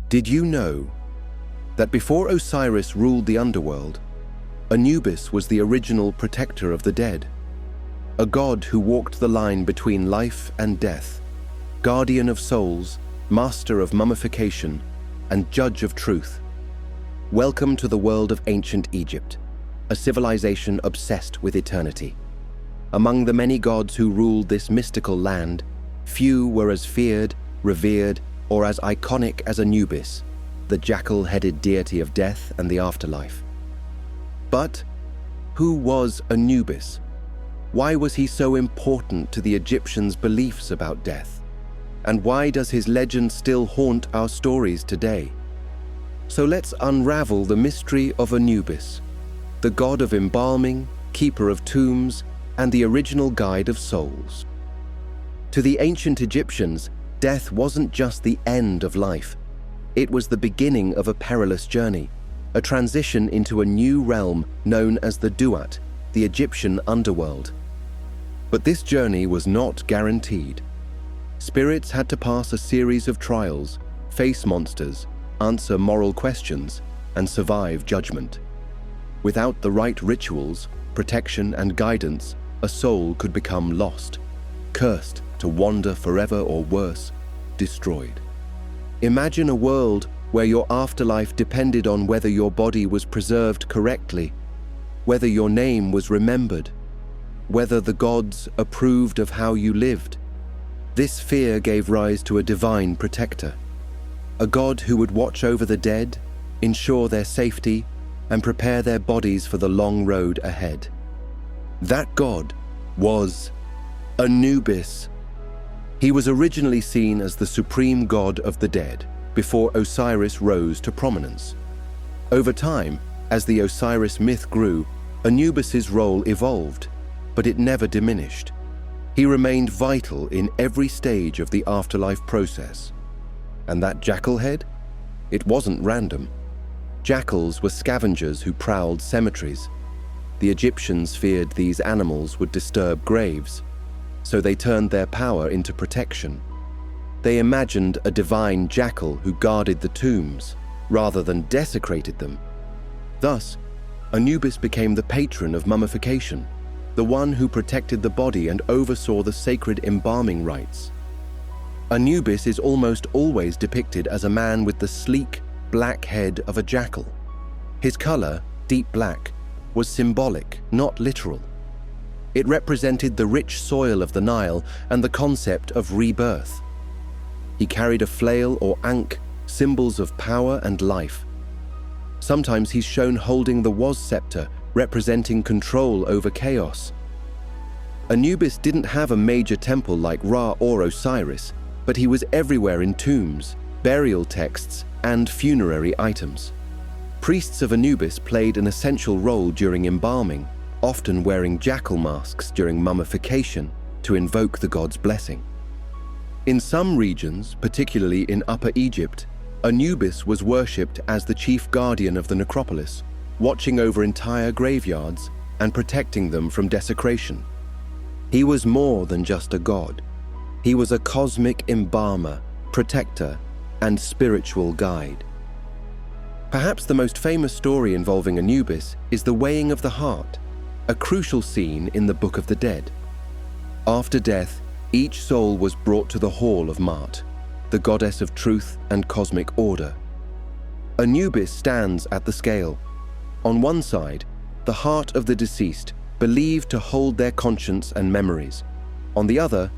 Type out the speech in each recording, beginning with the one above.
Did you know that before Osiris ruled the underworld, Anubis was the original protector of the dead? A god who walked the line between life and death, guardian of souls, master of mummification, and judge of truth. Welcome to the world of ancient Egypt, a civilization obsessed with eternity. Among the many gods who ruled this mystical land, few were as feared, revered, or as iconic as Anubis, the jackal-headed deity of death and the afterlife. But who was Anubis? Why was he so important to the Egyptians' beliefs about death? And why does his legend still haunt our stories today? So let's unravel the mystery of Anubis, the god of embalming, keeper of tombs, and the original guide of souls. To the ancient Egyptians, death wasn't just the end of life. It was the beginning of a perilous journey, a transition into a new realm known as the Duat, the Egyptian underworld. But this journey was not guaranteed. Spirits had to pass a series of trials, face monsters, answer moral questions, and survive judgment. Without the right rituals, protection, and guidance, a soul could become lost, cursed to wander forever, or worse, destroyed. Imagine a world where your afterlife depended on whether your body was preserved correctly, whether your name was remembered, whether the gods approved of how you lived. This fear gave rise to a divine protector, a god who would watch over the dead, ensure their safety, and prepare their bodies for the long road ahead. That god was Anubis. He was originally seen as the supreme god of the dead before Osiris rose to prominence. Over time, as the Osiris myth grew, Anubis's role evolved, but it never diminished. He remained vital in every stage of the afterlife process. And that jackal head? It wasn't random. Jackals were scavengers who prowled cemeteries. The Egyptians feared these animals would disturb graves, so they turned their power into protection. They imagined a divine jackal who guarded the tombs, rather than desecrated them. Thus, Anubis became the patron of mummification, the one who protected the body and oversaw the sacred embalming rites. Anubis is almost always depicted as a man with the sleek, black head of a jackal. His color, deep black, was symbolic, not literal. It represented the rich soil of the Nile and the concept of rebirth. He carried a flail or ankh, symbols of power and life. Sometimes he's shown holding the was scepter, representing control over chaos. Anubis didn't have a major temple like Ra or Osiris, but he was everywhere in tombs, burial texts, and funerary items. Priests of Anubis played an essential role during embalming, often wearing jackal masks during mummification to invoke the god's blessing. In some regions, particularly in Upper Egypt, Anubis was worshipped as the chief guardian of the necropolis, watching over entire graveyards and protecting them from desecration. He was more than just a god. He was a cosmic embalmer, protector, and spiritual guide. Perhaps the most famous story involving Anubis is the weighing of the heart, a crucial scene in the Book of the Dead. After death, each soul was brought to the Hall of Maat, the goddess of truth and cosmic order. Anubis stands at the scale. On one side, the heart of the deceased, believed to hold their conscience and memories. On the other,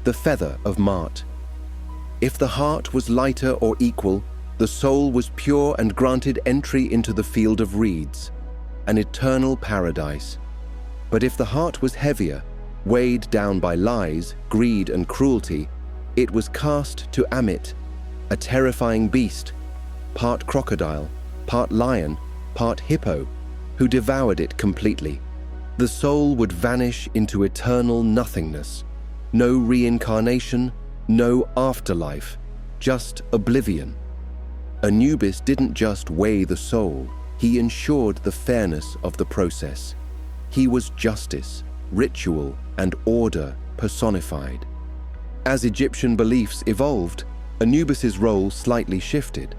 the feather of Maat. If the heart was lighter or equal, the soul was pure and granted entry into the field of reeds, an eternal paradise. But if the heart was heavier, weighed down by lies, greed, and cruelty, it was cast to Ammit, a terrifying beast, part crocodile, part lion, part hippo, who devoured it completely. The soul would vanish into eternal nothingness. No reincarnation, no afterlife, just oblivion. Anubis didn't just weigh the soul, he ensured the fairness of the process. He was justice, ritual, and order personified. As Egyptian beliefs evolved, Anubis's role slightly shifted.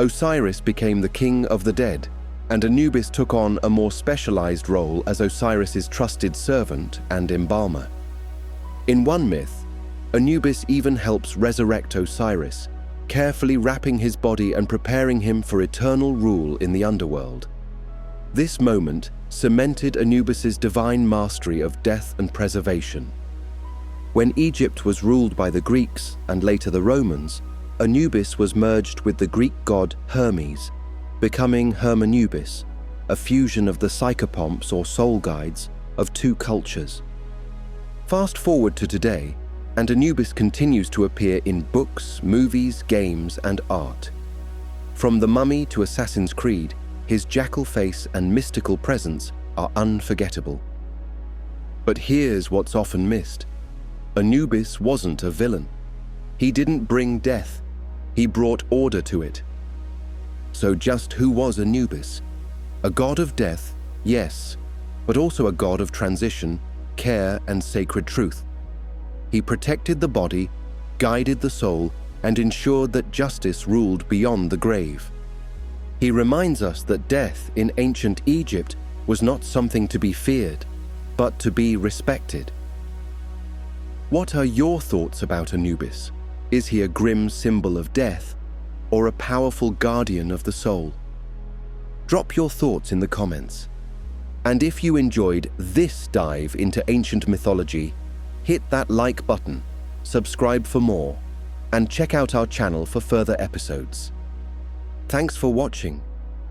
Osiris became the king of the dead, and Anubis took on a more specialized role as Osiris's trusted servant and embalmer. In one myth, Anubis even helps resurrect Osiris, carefully wrapping his body and preparing him for eternal rule in the underworld. This moment cemented Anubis's divine mastery of death and preservation. When Egypt was ruled by the Greeks and later the Romans, Anubis was merged with the Greek god Hermes, becoming Hermanubis, a fusion of the psychopomps or soul guides of two cultures. Fast forward to today, and Anubis continues to appear in books, movies, games, and art. From The Mummy to Assassin's Creed, his jackal face and mystical presence are unforgettable. But here's what's often missed. Anubis wasn't a villain. He didn't bring death. He brought order to it. So just who was Anubis? A god of death, yes, but also a god of transition, care, and sacred truth. He protected the body, guided the soul, and ensured that justice ruled beyond the grave. He reminds us that death in ancient Egypt was not something to be feared, but to be respected. What are your thoughts about Anubis? Is he a grim symbol of death, or a powerful guardian of the soul? Drop your thoughts in the comments. And if you enjoyed this dive into ancient mythology, hit that like button, subscribe for more, and check out our channel for further episodes. Thanks for watching,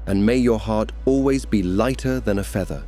and may your heart always be lighter than a feather.